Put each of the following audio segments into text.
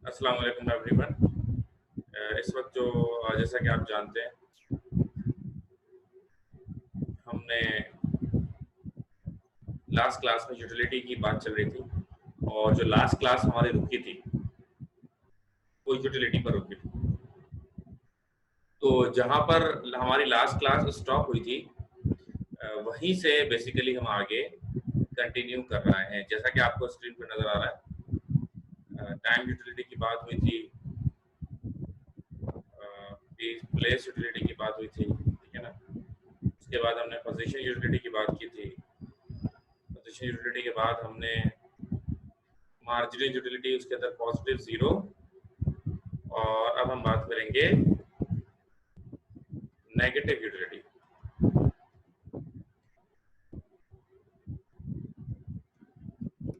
अस्सलाम वालेकुम एवरीवन। इस वक्त जो जैसा कि आप जानते हैं, हमने लास्ट क्लास में यूटिलिटी की बात चल रही थी और जो लास्ट क्लास हमारी रुकी थी वो यूटिलिटी पर रुकी थी। तो जहां पर हमारी लास्ट क्लास स्टॉप हुई थी, वहीं से बेसिकली हम आगे कंटिन्यू कर रहे हैं। जैसा कि आपको स्क्रीन पर नजर आ रहा है, टाइम यूटिलिटी की बात हुई थी, प्लेस यूटिलिटी की बात हुई थी, ठीक है ना। उसके बाद हमने पोजीशन यूटिलिटी की बात की थी। पोजीशन यूटिलिटी के बाद हमने मार्जिनल यूटिलिटी, उसके अंदर पॉजिटिव जीरो, और अब हम बात करेंगे नेगेटिव यूटिलिटी।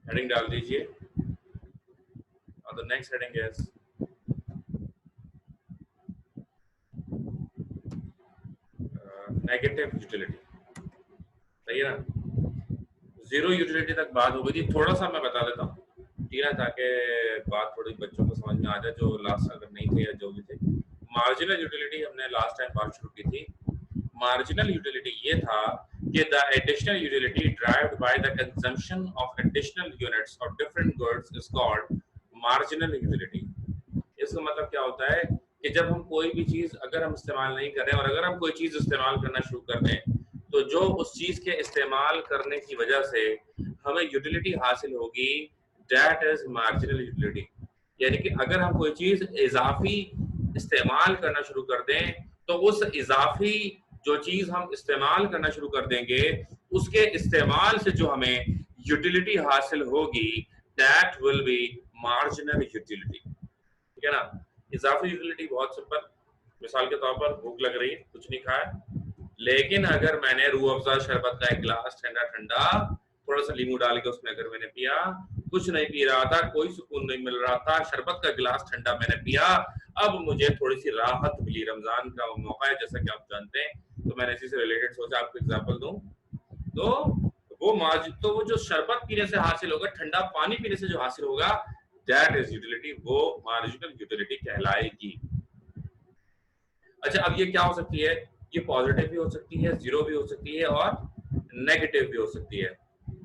हेडिंग डाल दीजिए और the next heading is negative utility. सही है ना। जीरो यूटिलिटी तक बात हो गई थी। थोड़ा सा मैं बता देता हूँ, ठीक है, ताकि बात थोड़ी बच्चों को समझ में आ जाए जो लास्ट अगर नहीं थे या जो भी थे। मार्जिनल यूटिलिटी हमने लास्ट टाइम बात शुरू की थी। मार्जिनल यूटिलिटी ये था कि the additional utility derived by the consumption of additional units of different goods is called marginal utility. इसका मतलब क्या होता है कि जब हम कोई भी चीज अगर हम इस्तेमाल नहीं कर रहे हैं और अगर हम कोई चीज इस्तेमाल करना शुरू कर दें, तो जो उस चीज के इस्तेमाल करने की वजह से हमें यूटिलिटी हासिल होगी, दैट इज मार्जिनल यूटिलिटी। यानी कि अगर हम कोई चीज इजाफी इस्तेमाल करना शुरू कर दें, तो उस इजाफी जो चीज हम इस्तेमाल करना शुरू कर देंगे, उसके इस्तेमाल से जो हमें यूटिलिटी हासिल होगी, that will be marginal utility. ठीक है ना। इजाफी यूटिलिटी बहुत सिंपल। मिसाल के तौर पर भूख लग रही है, कुछ नहीं खाया, लेकिन अगर मैंने रूह अफ़ज़ा शरबत का एक गिलास ठंडा ठंडा थोड़ा सा नींबू डाल के उसमें अगर मैंने पिया, कुछ नहीं पी रहा था, कोई सुकून नहीं मिल रहा था, शरबत का गिलास ठंडा मैंने पिया, अब मुझे थोड़ी सी राहत मिली। रमजान का मौका है जैसा कि आप जानते हैं, तो मैंने इसी से रिलेटेड सोचा आपको एग्जांपल दूं। तो वो जो शरबत पीने से हासिल होगा, ठंडा पानी पीने से जो हासिल होगा, दैट इज यूटिलिटी, वो मार्जिनल यूटिलिटी कहलाएगी। अच्छा, अब ये क्या हो सकती है? ये पॉजिटिव भी हो सकती है, जीरो भी हो सकती है और नेगेटिव भी हो सकती है।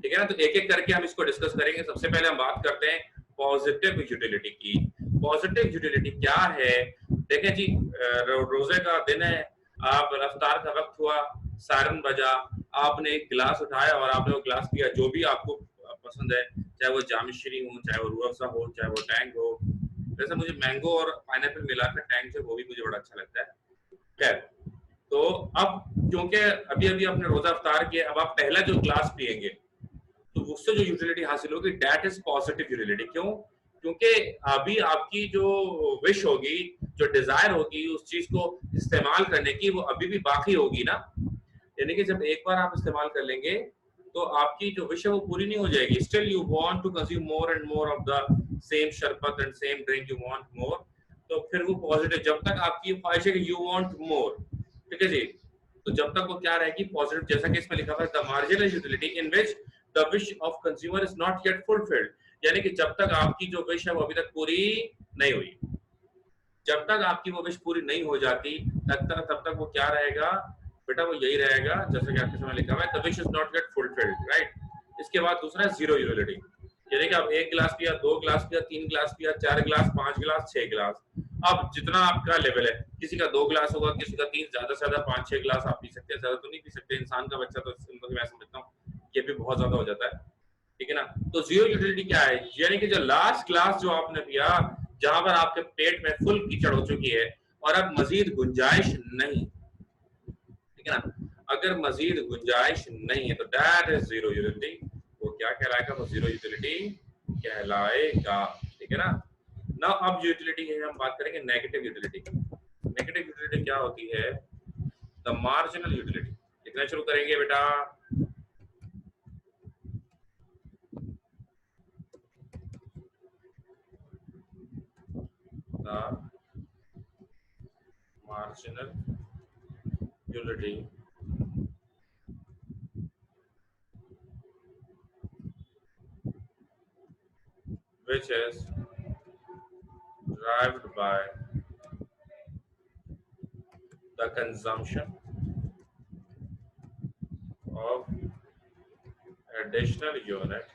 ठीक है ना। तो एक एक करके हम इसको डिस्कस करेंगे। सबसे पहले हम बात करते हैं पॉजिटिव यूटिलिटी की। पॉजिटिव यूटिलिटी क्या है? देखें जी, रोजे का दिन है, आप रफ्तार का वक्त हुआ, सायरन बजा, आपने एक गिलास उठाया और आपने वो गिलास पिया, जो भी आपको पसंद है, चाहे वो जामिश्री हो, चाहे वो रूह अफ़ज़ा हो, चाहे वो टैंग हो। वैसे मुझे मैंगो और पाइनएप्पल मिलाकर टैंग जो वो भी मुझे बड़ा अच्छा लगता है। खैर, तो अब क्योंकि अभी अभी आपने रोजा अफ्तार किया, अब आप पहला जो ग्लास पिएंगे, तो उससे जो यूटिलिटी हासिल होगी, दैट इज पॉजिटिव यूटिलिटी। क्यों? क्योंकि अभी आपकी जो विश होगी, जो डिजायर होगी उस चीज को इस्तेमाल करने की, वो अभी भी बाकी होगी ना। यानी कि जब एक बार आप इस्तेमाल कर लेंगे, तो आपकी जो विश है वो पूरी नहीं हो जाएगी। Still you want to consume more and more of the same sharbat and same drink, you want more. तो फिर वो पॉजिटिव, जब तक आपकी ख्वाहिश है कि यू वांट मोर, ठीक है जी, तो जब तक वो क्या रहेगी, पॉजिटिव। जैसा कि इसमें लिखा हुआ है, the marginal utility in which the wish of consumer is not yet fulfilled. यानी कि जब तक आपकी जो विश है वो अभी तक पूरी नहीं हुई, जब तक आपकी वो विश पूरी नहीं हो जाती, तब तक वो क्या रहेगा बेटा? वो यही रहेगा जैसे कि आपके समय लिखा हुआ है, the wish is not yet fulfilled, right. इसके बाद दूसरा है जीरो यूटिलिटी। यानी कि आप एक गिलास पिया, दो गिलास पिया, तीन गिलास पिया, चार गिलास, पांच गिलास, छह गिलास, अब जितना आपका लेवल है, किसी का दो गिलास होगा, किसी का तीन, ज्यादा से ज्यादा पांच छह गिलास आप पी सकते हैं, ज्यादा तो नहीं पी सकते। इंसान का बच्चा तो मैं समझता हूँ ये भी बहुत ज्यादा हो जाता है, ठीक है ना। तो जीरो यूटिलिटी क्या है? यानी कि जो लास्ट क्लास जो आपने पिया, जहां पर आपके पेट में फुल कीचड़ हो चुकी है और अब मजीद गुंजाइश नहीं, ठीक है ना। अगर मजीद गुंजाइश नहीं है, तो दैट इज जीरो यूटिलिटी। वो क्या कहलाएगा? वो जीरो यूटिलिटी कहलाएगा, ठीक है ना। ना अब यूटिलिटी है, हम बात करेंगे नेगेटिव यूटिलिटी। नेगेटिव यूटिलिटी क्या होती है? The marginal utility. लिखना शुरू करेंगे बेटा। The marginal utility which is derived by the consumption of additional unit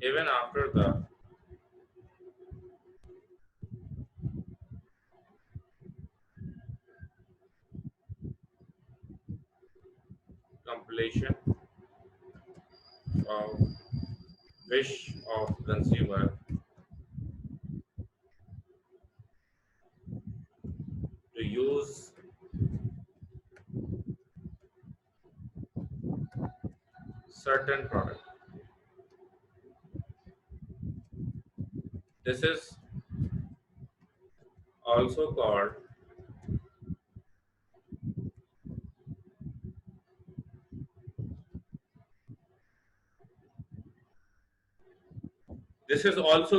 even after the completion of wish of consumer to use certain product. This is also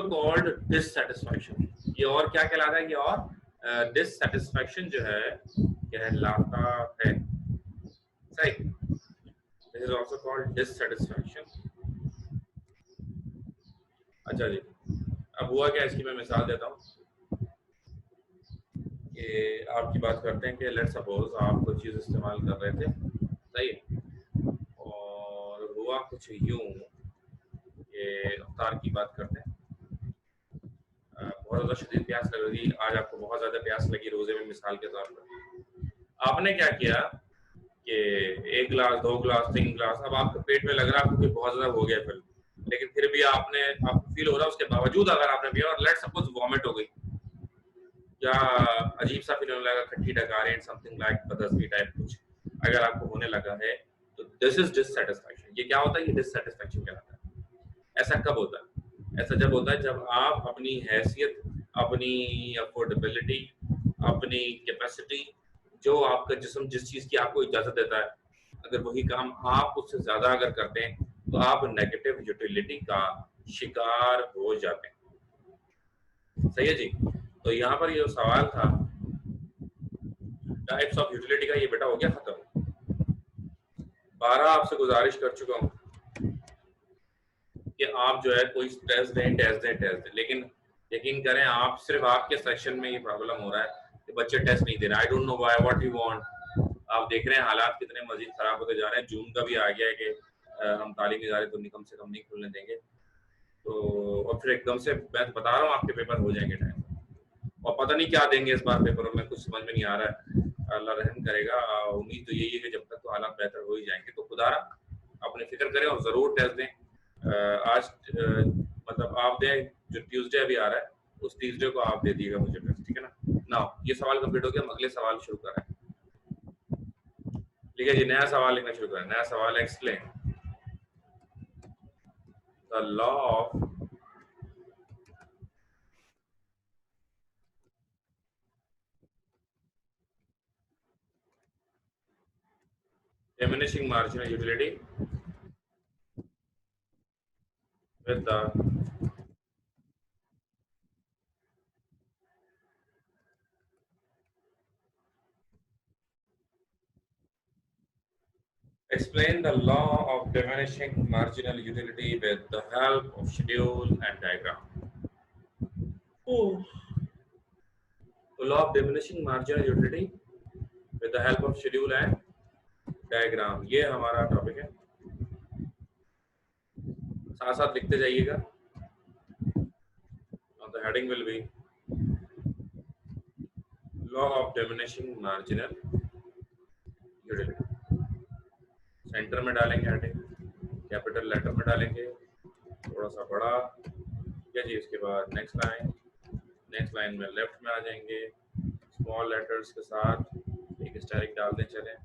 called dissatisfaction. ये और क्या कहलाता है? ये और dissatisfaction जो है कहलाता है, सही. This is also called dissatisfaction. अच्छा जी, अब हुआ क्या, इसकी मैं मिसाल देता हूँ कि आपकी बात करते हैं कि लेट सपोज आप कोई चीज़ इस्तेमाल कर रहे थे, सही है, और हुआ कुछ यूं कि अफ्तार की बात करते हैं, बहुत ज़्यादा शदीद प्यास लग रही, आज आपको बहुत ज़्यादा प्यास लगी रोज़े में, मिसाल के तौर पर आपने क्या किया कि 1 गिलास, 2 गिलास, 3 गिलास, अब आपके पेट में लग रहा है आपको कि बहुत ज़्यादा हो गया फिर, लेकिन फिर भी आपको फील हो रहा है, उसके बावजूद अगर आपने पिया और लेट सपोज वॉमिट हो गई या अजीब सा फील होने लगा, खट्टी डकारें, समथिंग लाइक बदहज़मी टाइप कुछ अगर आपको होने लगा है, तो दिस इज डिससैटिस्फैक्शन. ये क्या होता है? ये डिससैटिस्फैक्शन कहलाता है. ऐसा कब होता है? ऐसा जब होता है जब आप अपनी हैसियत, अपनी अफोर्डेबिलिटी, अपनी कैपेसिटी, जो आपका जिस्म जिस चीज़ की आपको इजाज़त देता है, अगर वही काम आप उससे ज़्यादा अगर करते हैं, तो आप नेगेटिव यूटिलिटी का शिकार हो जाते हैं. सही है जी. तो यहाँ पर ये सवाल था टाइप्स ऑफ यूटिलिटी का, ये बेटा हो गया खत्म. 12 आपसे गुजारिश कर चुका हूँ कि आप जो है कोई टेस्ट दें, लेकिन यकीन करें आप सिर्फ आपके सेक्शन में ये प्रॉब्लम हो रहा है कि बच्चे टेस्ट नहीं दे रहे. I don't know why, what you want. आप देख रहे हैं हालात कितने मजीद खराब होते जा रहे हैं. जून का भी आ गया है कि हम तालीमी इदारे तो कम से कम नहीं खुलने देंगे, तो और फिर एकदम से मैं बता रहा हूँ आपके पेपर हो जाएंगे टाइम, और पता नहीं क्या देंगे इस बार पेपरों में, कुछ समझ में नहीं आ रहा है. अल्लाह रहम करेगा. उम्मीद तो यही है कि जब तक तो हालात बेहतर हो ही जाएंगे, तो खुदारा अपनी फिक्र करें और ज़रूर टेस्ट दें. आज मतलब आप दें, जो ट्यूसडे अभी आ रहा है उस ट्यूसडे को आप दे दिएगा मुझे टेस्ट, ठीक है ना. ना ये सवाल कंप्लीट हो गया, हम अगले सवाल शुरू करें. ठीक है जी, नया सवाल लिखना शुरू करें. नया सवाल है, explain the law of diminishing marginal utility with the explain the law of diminishing marginal utility with the help of schedule and diagram. Oh. तो law of diminishing marginal utility with the help of schedule and diagram, ये हमारा topic है. साथ साथ लिखते जाइएगा. The heading will be law of diminishing marginal utility. Centre में डालेंगे हेडिंग, कैपिटल लेटर में डालेंगे, थोड़ा सा बड़ा, ठीक है जी. इसके बाद नेक्स्ट लाइन में लेफ्ट में आ जाएंगे, स्मॉल लेटर्स के साथ एक स्टाइलिंग डालते चलें.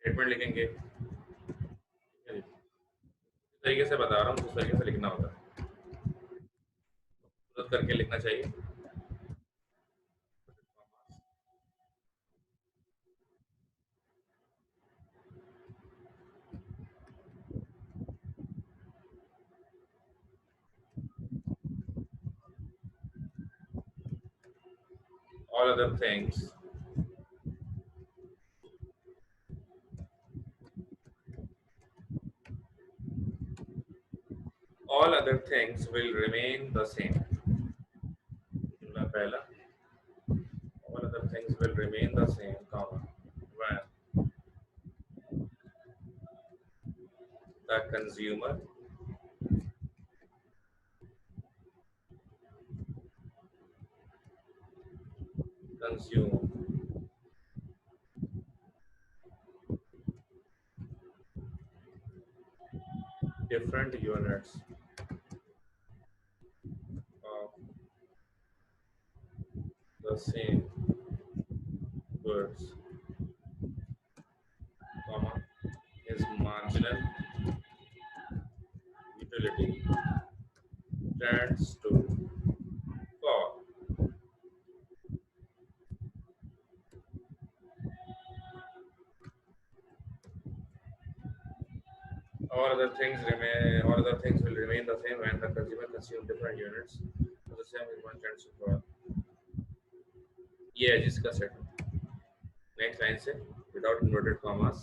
स्टेटमेंट लिखेंगे, इस तरीके से बता रहा हूँ, उस तरीके से लिखना होता है, मदद करके लिखना चाहिए. all other things will remain the same. जुमला पहला, all other things will remain the same, comma, when the consumer consume different units of the same goods, comma, his marginal utility tends to fall. All other things will remain the same when the consumer consume different units of the same, his marginal tends to fall. ये है जिसका set. Next line से without inverted commas.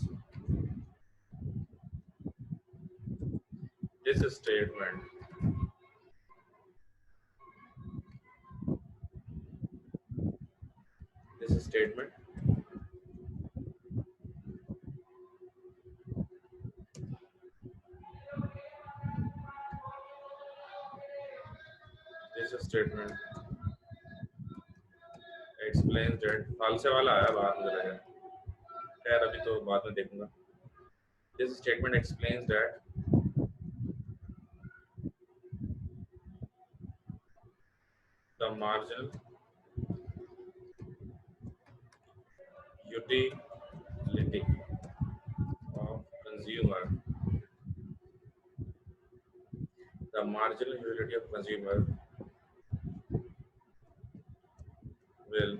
This statement this statement explains that फाल से वाला आया बाद में लगा. खैर अभी तो बाद में देखूंगा. This statement explains that the marginal utility of consumer will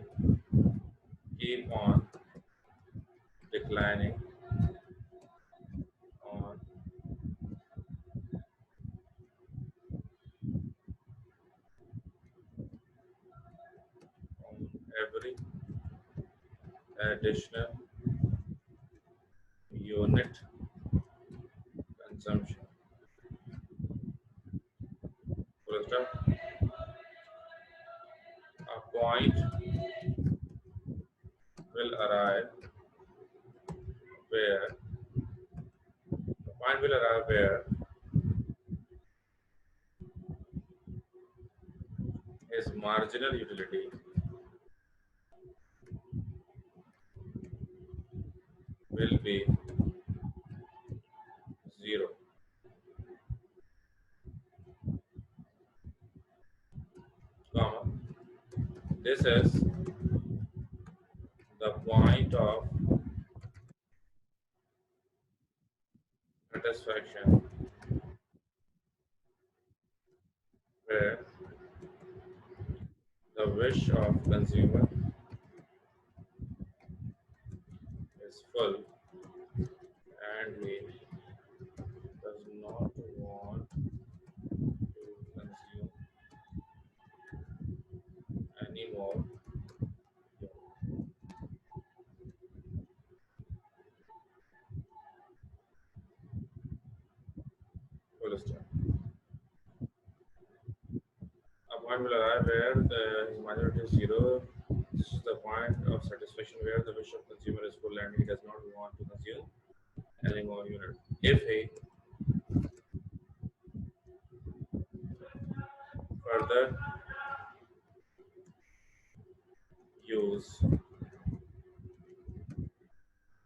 keep on declining on every additional unit consumption. Full stop. A point will arrive where his marginal utility will be zero, comma, this is the point of satisfaction where the wish of consumer is full and he does not want to consume any more. Full stop. A point will arrive where his marginal is zero. This is the point of satisfaction where the wish of consumer is full and he does not want to consume any more unit. If he further use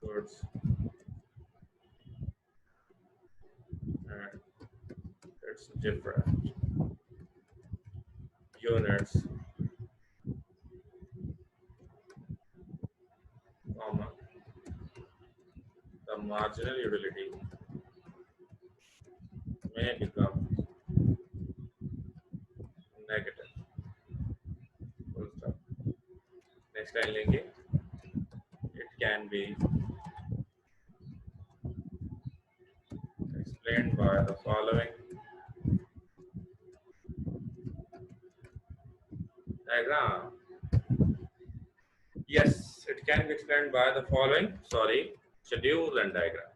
goods and its different units, comma, the marginal utility may become negative. Full stop. Next line लेंगे. It can be explained by the following diagram. Yes, it can be explained by the following. Sorry, schedule and diagram.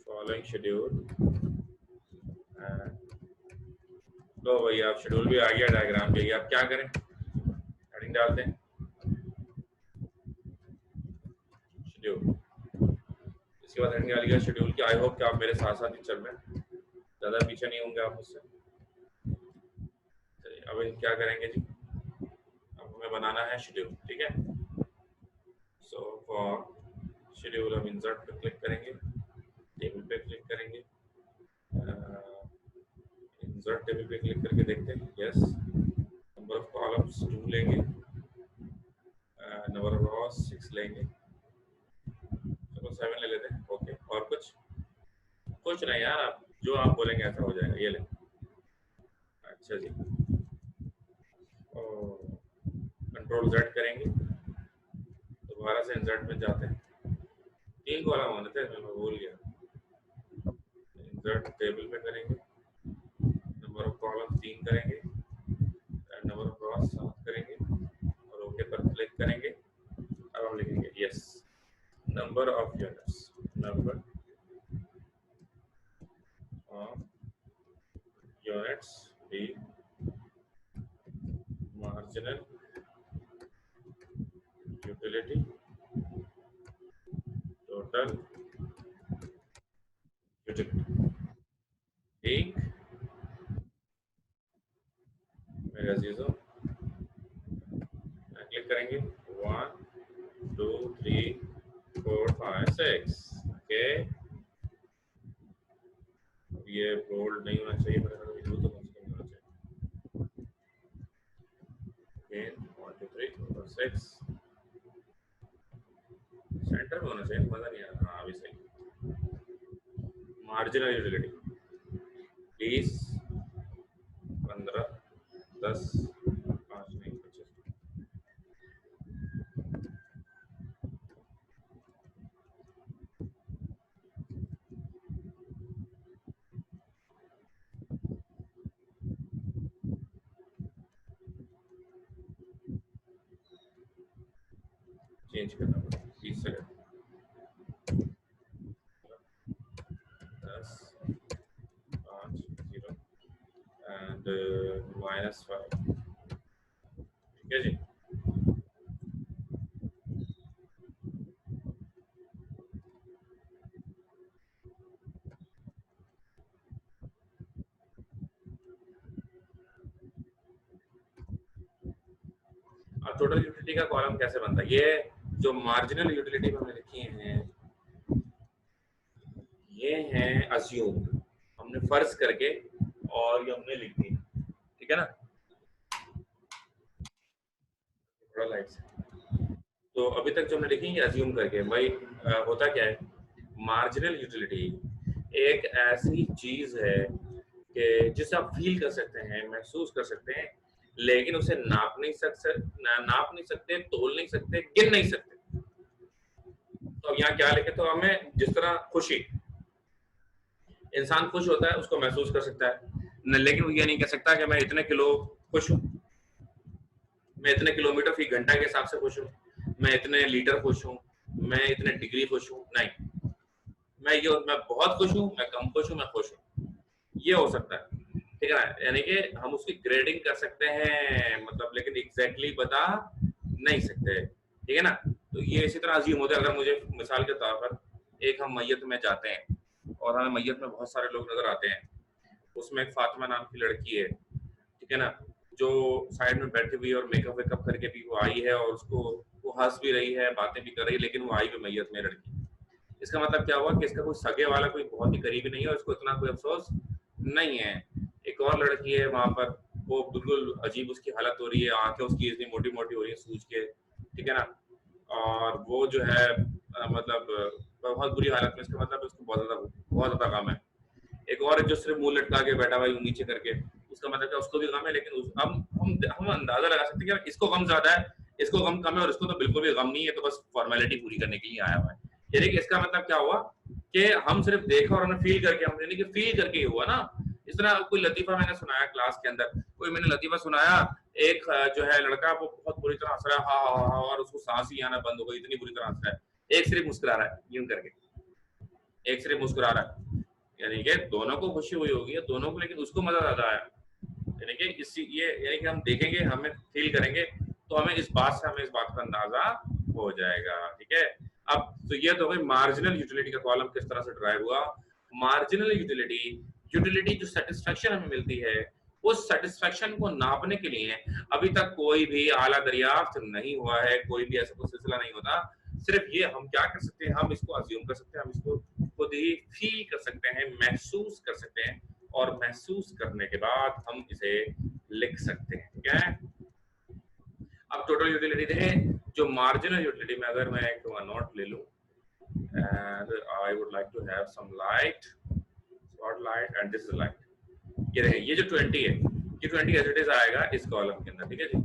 Following schedule. तो भैया आप schedule भी आ गया, diagram भी, आप क्या करें, हेडिंग डालते हैं शेड्यूल, इसके बाद हेडिंग डालिएगा शेड्यूल की। आई होप कि आप मेरे साथ साथ ही चल रहे हैं, ज़्यादा पीछे नहीं होंगे आप मुझसे। चलिए अब इन क्या करेंगे जी, अब हमें बनाना है शेड्यूल, ठीक है। सो फॉर शेड्यूल हम इंसर्ट पे क्लिक करेंगे, टेबल पे क्लिक करेंगे, इंसर्ट टेबल पे क्लिक करके देखते हैं। यस, नंबर ऑफ कॉलम्स 2 लेंगे, नंबर ऑफ रॉस 6 लेंगे, चलो 7 ले लेते हैं। ओके, और कुछ नहीं यार, आप जो आप बोलेंगे ऐसा हो जाएगा। ये ले, अच्छा जी, कंट्रोल Z करेंगे, दोबारा से इंसर्ट में जाते हैं। 3 कॉलम होने थे, मैं भूल गया। इंसर्ट टेबल में करेंगे, नंबर ऑफ कॉलम 3 करेंगे, नंबर ऑफ रॉस 7 करेंगे और ओके पर क्लिक करेंगे। अब हम लिखेंगे yes, number of units, number of units B marginal utility total utility. ठीक मेरे अजीजों, क्लिक करेंगे 1 2 3 4 5 6। ओके, ये बोल्ड नहीं होना चाहिए, मेरा व्यू तो कम से कम होना चाहिए। अगेन 1 2 3 4 6 सेंटर में होना चाहिए, मजा नहीं आ रहा। हाँ अभी सही। मार्जिनल यूटिलिटी 20 15 10 5 नहीं 25। चेंज करना पड़ेगा 30 सेकंड, 10 5 0 एंड -5। ठीक है जी। अब टोटल यूटिलिटी का कॉलम कैसे बनता है? ये जो मार्जिनल यूटिलिटी हमने लिखी हैं, ये हैं अज्यूम्ड, हमने फर्ज करके और ये हमने लिख दी, ठीक है ना। थोड़ा लाइट से, तो अभी तक जो हमने लिखी है अज्यूम करके, भाई होता क्या है, मार्जिनल यूटिलिटी एक ऐसी चीज है कि जिसे आप फील कर सकते हैं, महसूस कर सकते हैं, लेकिन उसे नाप नहीं सकते, तोल नहीं सकते, गिन नहीं सकते। तो अब यहाँ क्या लिखे, तो हमें जिस तरह खुशी, इंसान खुश होता है उसको महसूस कर सकता है, लेकिन वो ये नहीं कह सकता कि मैं इतने किलो खुश हूँ, मैं इतने किलोमीटर फी घंटा के हिसाब से खुश हूँ, मैं इतने लीटर खुश हूँ, मैं इतने डिग्री खुश हूँ। नहीं, मैं बहुत खुश हूँ, मैं कम खुश हूँ, मैं खुश हूँ, ये हो सकता है, ठीक है ना। यानी कि हम उसकी ग्रेडिंग कर सकते हैं, मतलब, लेकिन एग्जैक्टली बता नहीं सकते, ठीक है ना। तो ये इसी तरह अजीम होता है। अगर मुझे मिसाल के तौर पर, एक हम मैयत में जाते हैं और हमें मैयत में बहुत सारे लोग नजर आते हैं, उसमें एक फातिमा नाम की लड़की है, ठीक है ना, जो साइड में बैठी हुई है और मेकअप वेकअप करके भी वो आई है, और उसको वो हंस भी रही है, बातें भी कर रही है, लेकिन वो आई भी मैयत में लड़की। इसका मतलब क्या हुआ कि इसका कोई सगे वाला कोई बहुत ही करीबी नहीं है और इसको इतना कोई अफसोस नहीं है। एक और लड़की है वहां पर, वो बिल्कुल अजीब उसकी हालत हो रही है, आंखें उसकी इतनी मोटी मोटी हो रही है सूज के, ठीक है ना, और वो जो है मतलब बहुत बुरी हालत में, इसका मतलब उसको बहुत ज्यादा गम है। एक और जो सिर्फ मुंह लटका के बैठा हुआ है नीचे करके, उसका मतलब क्या, उसको भी गम है, लेकिन हम अंदाजा लगा सकते हैं कि इसको गम ज्यादा है, इसको गम कम है, और इसको तो बिल्कुल भी गम नहीं है, तो बस फॉर्मेलिटी पूरी करने के लिए आया हुआ है। यानी कि इसका मतलब क्या हुआ कि हम सिर्फ देखा और हमने फील करके, हमने नहीं कि फील करके ही हुआ ना। इस तरह कोई लतीफा मैंने सुनाया क्लास के अंदर, कोई मैंने लतीफा सुनाया एक जो है लड़का वो बहुत बुरी तरह हंस रहा है, हा हा हा, और उसको सांस ही आना बंद हो गई, इतनी बुरी तरह हंस रहा है। एक सिर्फ मुस्कुरा रहा है यूं करके, एक सिर्फ मुस्कुरा रहा है, यानी कि दोनों को खुशी हुई होगी दोनों को, लेकिन उसको मजा ज्यादा आया। यानी कि इसी ये यानी कि हम देखेंगे, हमें फील करेंगे, तो हमें इस बात से हमें इस बात का अंदाजा हो जाएगा। ठीक है, अब तो ये तो गई मार्जिनल यूटिलिटी का कॉलम किस तरह से ड्राइव हुआ। मार्जिनल यूटिलिटी, यूटिलिटी जो सेटिस्फेक्शन हमें मिलती है, उस सेटिस्फेक्शन को नापने के लिए अभी तक कोई भी आला दरियाफ्त नहीं हुआ है, कोई भी ऐसा कोई सिलसिला नहीं होता। सिर्फ ये हम क्या कर सकते हैं, हम इसको अज्यूम कर सकते हैं, हम इसको खुद ही फील कर सकते हैं, महसूस कर सकते हैं, और महसूस करने के बाद हम इसे लिख सकते हैं। क्या है, अब टोटल यूटिलिटी देखें, जो मार्जिनल यूटिलिटी में अगर मैं एक नोट ले लूं, and I would like to have some light, spotlight, and this is light. ये देखें, ये जो 20 है, ये 20 एज इट इज आएगा इस कॉलम के अंदर। ठीक है जी,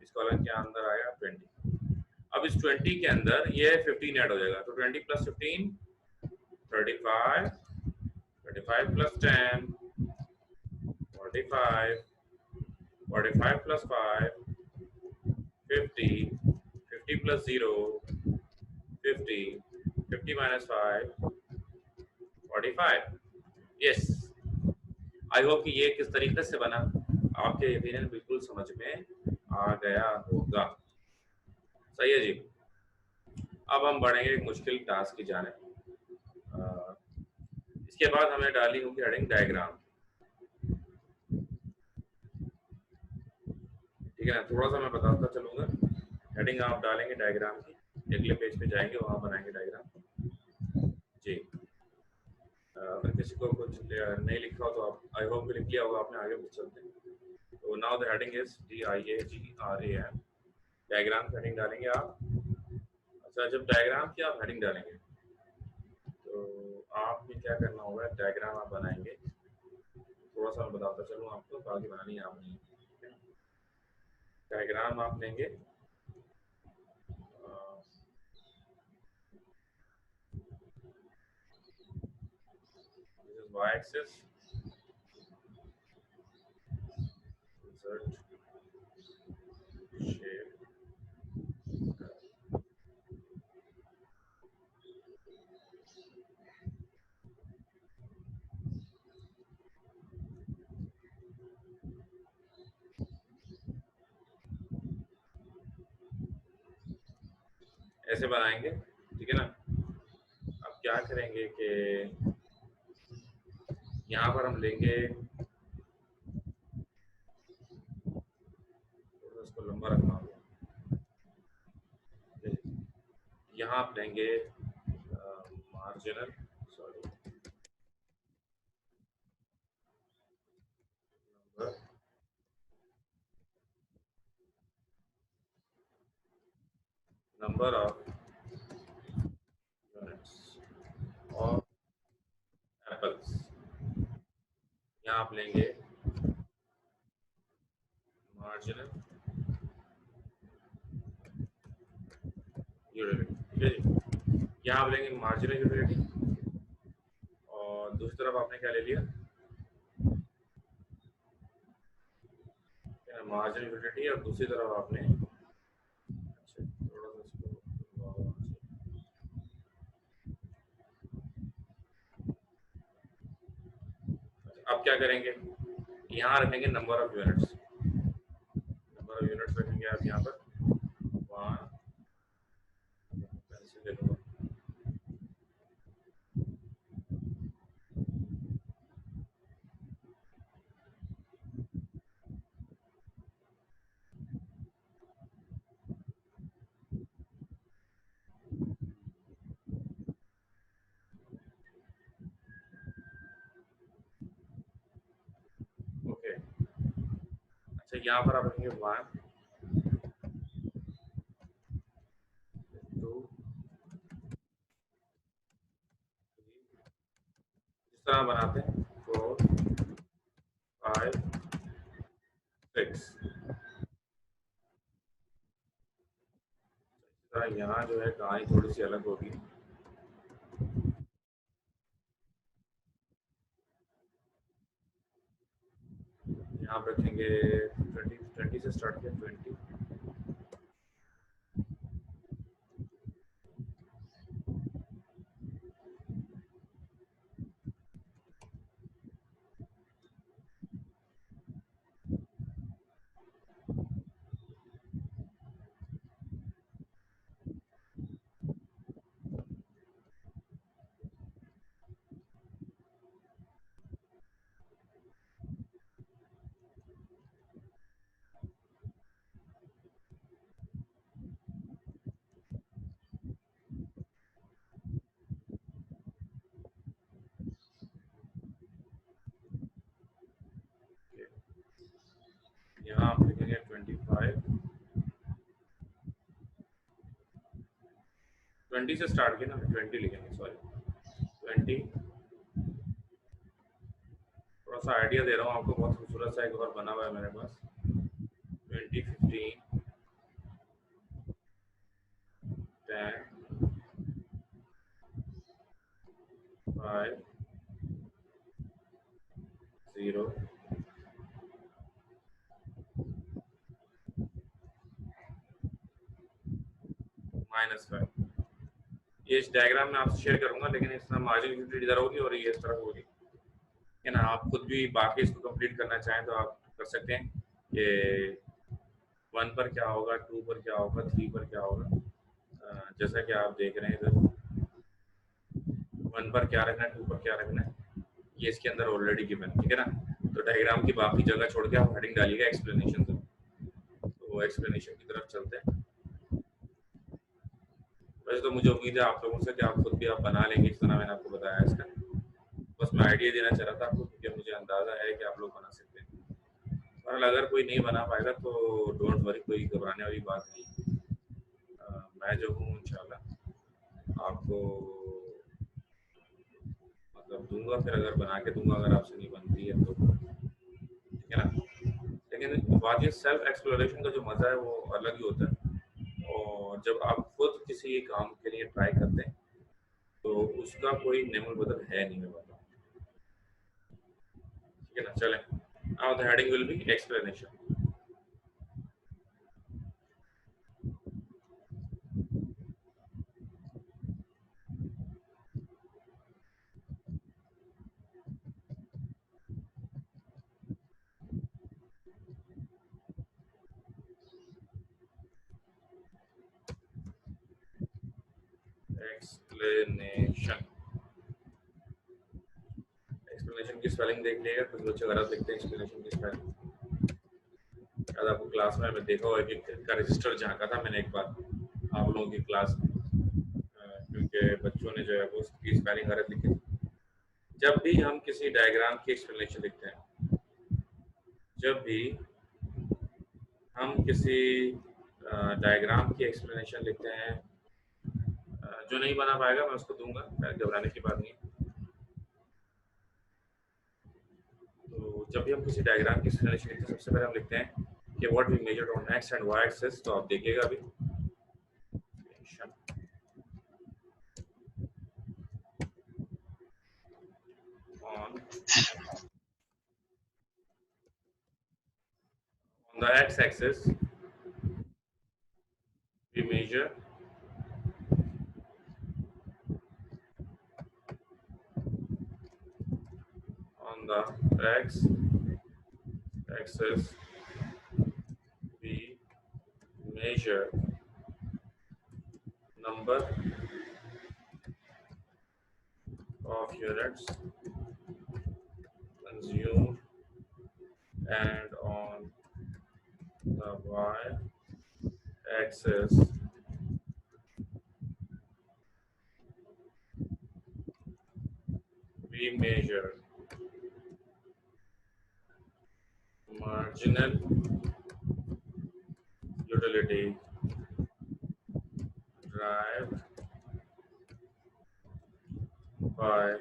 इस कॉलम के अंदर आएगा 20। अब इस 20 के अंदर ये 15 ऐड हो जाएगा, तो 20 plus 15 35, 35 plus 10 45, 45 plus 5 50, 50 plus 0 50, 50 minus 5 45। Yes, I hope कि ये किस तरीके से बना आपके यकीनन बिल्कुल समझ में आ गया होगा। सही है जी। अब हम बढ़ेंगे एक मुश्किल टास्क की जाने। इसके बाद हमें डालनी होगी हेडिंग डायग्राम। ठीक है ना, थोड़ा सा मैं बताता चलूंगा। हेडिंग आप डालेंगे डायग्राम की, अगले पेज पे जाएंगे, वहां बनाएंगे डायग्राम जी। अगर किसी को कुछ नहीं लिखा हो तो आप आई होप लिख लिया होगा आपने, आगे कुछ चलते हैं। तो now the heading is DIAGRAM, diagram की हेडिंग डालेंगे आप। अच्छा, जब डायग्राम की आप हेडिंग डालेंगे तो आपने क्या करना होगा, डायग्राम आप बनाएंगे। थोड़ा सा मैं बताता चलूँ आपको, बाकी बनानी है आपने। डायग्राम आप लेंगे, y axis, insert shape, ऐसे बनाएंगे। ठीक है ना, अब क्या करेंगे कि यहाँ पर हम लेंगे, इसको लंबा रखना होगा। यहाँ आप लेंगे marginal, sorry, number of units और एप्पल्स। यहाँ आप लेंगे मार्जिनल यूटिलिटी। ठीक है जी, यहाँ आप लेंगे मार्जिनल यूटिलिटी, और दूसरी तरफ आपने क्या ले लिया, मार्जिनल यूटिलिटी, और दूसरी तरफ आपने, अच्छा थोड़ा सा इसको, अब क्या करेंगे, यहाँ रखेंगे number of units, number of units रखेंगे आप यहाँ पर 1, पेंसिल ले लूँगा, ओके। अच्छा, यहाँ पर आप रखेंगे 1 2 जिस तरह बनाते हैं 4 5 6। यहाँ जो है कहानी थोड़ी सी अलग होगी। यहाँ पे रखेंगे 20 20 से स्टार्ट किया 20 यहाँ आप लिखेंगे 25 20 से स्टार्ट किया ना 20 लिखेंगे सॉरी 20 थोड़ा सा आइडिया दे रहा हूँ आपको बहुत खूबसूरत सा एक और बना हुआ है मेरे पास 20 15 10 5 0 -5 ये इस डायग्राम में आपसे शेयर करूंगा लेकिन इस तरह मार्जिन यूटिलिटी इधर होगी और ये इस तरह होगी है ना। आप खुद भी बाकी इसको कंप्लीट करना चाहें तो आप कर सकते हैं कि 1 पर क्या होगा 2 पर क्या होगा 3 पर क्या होगा जैसा कि आप देख रहे हैं इधर 1 पर क्या रखना है 2 पर क्या रखना है ये इसके अंदर ऑलरेडी गिवन है ठीक है ना। तो डायग्राम की बाकी जगह छोड़ के आप हेडिंग डालिएगा एक्सप्लेनेशन से तो एक्सप्लेनेशन की तरफ चलते हैं। वैसे तो मुझे उम्मीद है आप लोगों से कि आप खुद भी आप बना लेंगे इस तरह मैंने आपको बताया इसका बस मैं आइडिया देना चाह रहा था आपको क्योंकि मुझे अंदाज़ा है कि आप लोग बना सकते हैं और अगर कोई नहीं बना पाएगा तो डोंट वरी कोई घबराने वाली बात नहीं मैं जो हूँ इंशाल्लाह आपको मतलब दूंगा फिर अगर बना के दूंगा अगर आपसे नहीं बनती है तो ठीक है ना। लेकिन बात ये सेल्फ एक्सप्लोरेशन का जो मज़ा है वो अलग ही होता है और जब आप खुद किसी काम के लिए ट्राई करते हैं तो उसका कोई नेमल बदल है नहीं मैं बताऊँ ठीक है ना। चलें now the heading will be explanation explanation explanation की स्पेलिंग देख लिएगा कुछ बच्चे गलत लिखते हैं एक्सप्लेनेशन की स्पेलिंग शायद आपको क्लास में मैं देखा होगा कि का रजिस्टर झांका था मैंने एक बार आप लोगों की क्लास में क्योंकि बच्चों ने जो है वो उसकी स्पेलिंग गलत लिखी थी। जब भी हम किसी डायग्राम की एक्सप्लेनेशन लिखते हैं जब भी हम किसी डायग्राम की एक्सप्लेनेशन लिखते हैं जो नहीं बना पाएगा मैं उसको दूंगा घबराने की बात नहीं। तो जब भी हम किसी डायग्राम की एक्सप्लेनेशन लिखते हैं सबसे पहले हम लिखते हैं कि what we measured on X and Y axis तो आप देखिएगा अभी on the x axis we measure on the x axis we measure number of units consumed and on the y axis we measure marginal utility derived by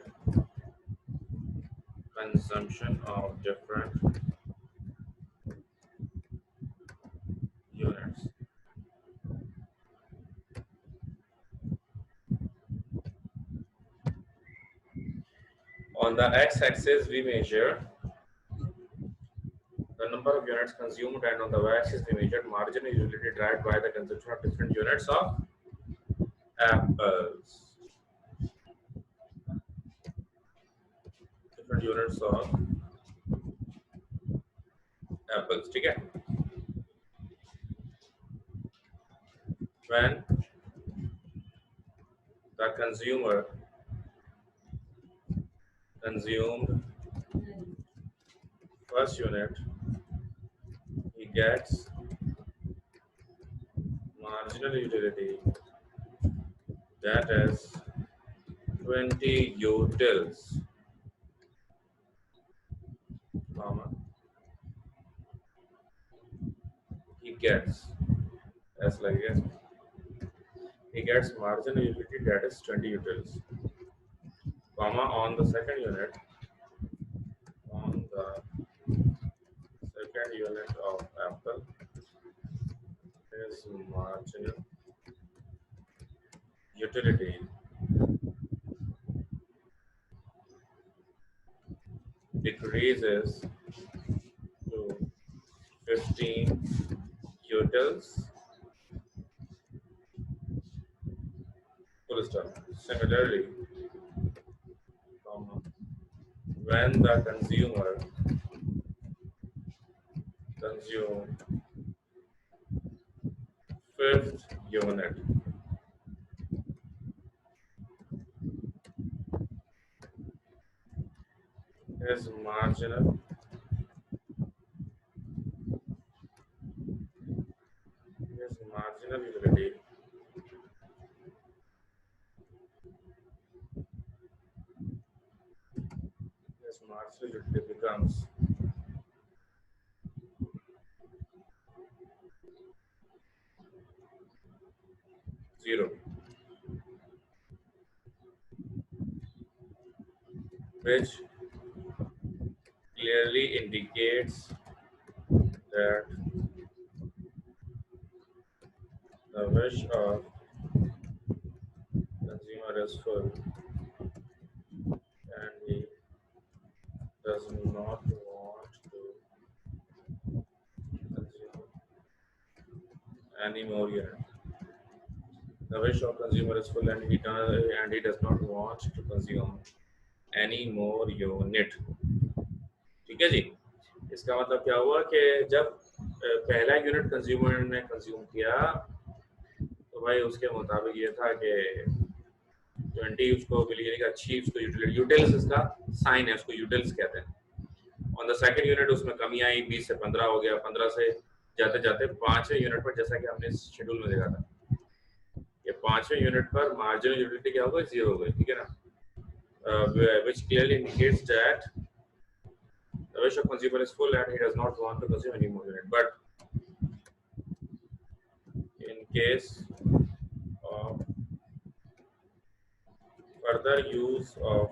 consumption of different units. On the x-axis, we measure the The number of units consumed and on the y-axis we measured marginal utility derived by the consumption of different units of apples. Different units of apples. ठीक है? When the consumer consumed first unit, he gets marginal utility, that is 20 utils, comma, he gets, as like yes, he gets marginal utility, that is 20 utils, comma, on the second unit of apple is marginal utility decreases to 15 utils, full stop. Similarly, comma, when the consumer consumed fifth unit, his marginal utility becomes 0, which clearly indicates that the wish of consumer is full and he does not want to consume any more unit. The wish of consumer is full and he does not want to consume any more unit. ठीक है जी? इसका मतलब क्या हुआ कि जब पहला unit consumer ने कंज्यूम किया तो भाई उसके मुताबिक ये था कि 20 उसको मिली, यानी कि अच्छी उसको यूटिल्स इसका साइन है, उसको यूटिल्स कहते हैं। ऑन द सेकंड यूनिट उसमें कमी आई, 20 से 15 हो गया, 15 से जाते जाते पांचवें यूनिट पर, जैसा कि हमने शेड्यूल में देखा था, ये पांचवें यूनिट पर मार्जिनल यूटिलिटी क्या हो गई? 0 हो गई। ठीक है ना? which clearly indicates that the wish of consumer is full and he does not want to consume any more unit. But in case of further use of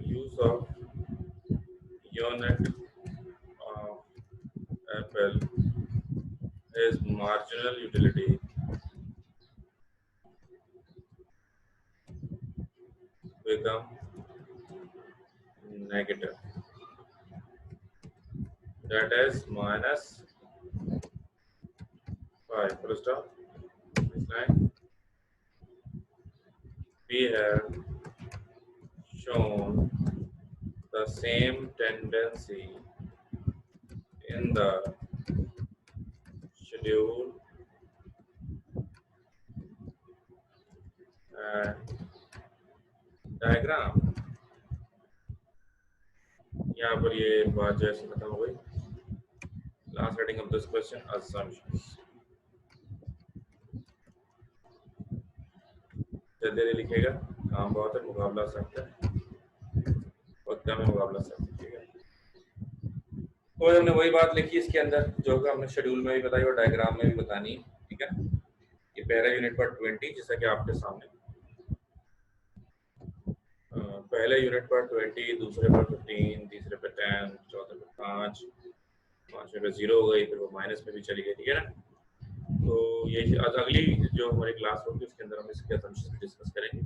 use of unit of apple, his marginal utility become negative, that is minus 5. Full stop. This line we have shown the same tendency in the schedule and diagram. यहाँ पर ये बात जैसे खत्म हो गई। Last heading of this question, assumptions. जल्दी लिखेगा, काम बहुत है, मुकाबला सख्त है, वक्त में मुकाबला सख्त है। ठीक है, तो हमने वही बात लिखी इसके अंदर जो हमने शेड्यूल में भी बताई और डायग्राम में भी बतानी। ठीक है, ये पहला यूनिट पर 20, जैसा कि आपके सामने पहले यूनिट पर 20, दूसरे पर 15, तीसरे पर 10, चौथे पर 5, पांचवें पे 0 हो गई, फिर वो माइनस में भी चली गई। ठीक है ना? तो ये आज अगली जो हमारी क्लास होगी उसके अंदर हम इसके असम्पशंस डिस्कस करेंगे।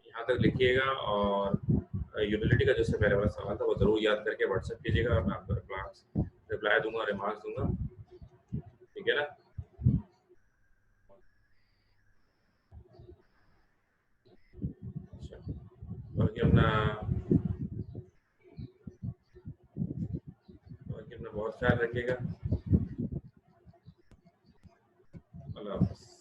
यहाँ तक लिखिएगा और यूटिलिटी का जिससे पहले वाला सवाल था वो जरूर याद करके व्हाट्सएप कीजिएगा और मैं आपको रिप्लाई दूंगा, रिमार्क्स दूंगा, ठीक है ना। अच्छा, बाकी अपना बहुत ख्याल रखिएगा। अल्लाह हाफ़िज़।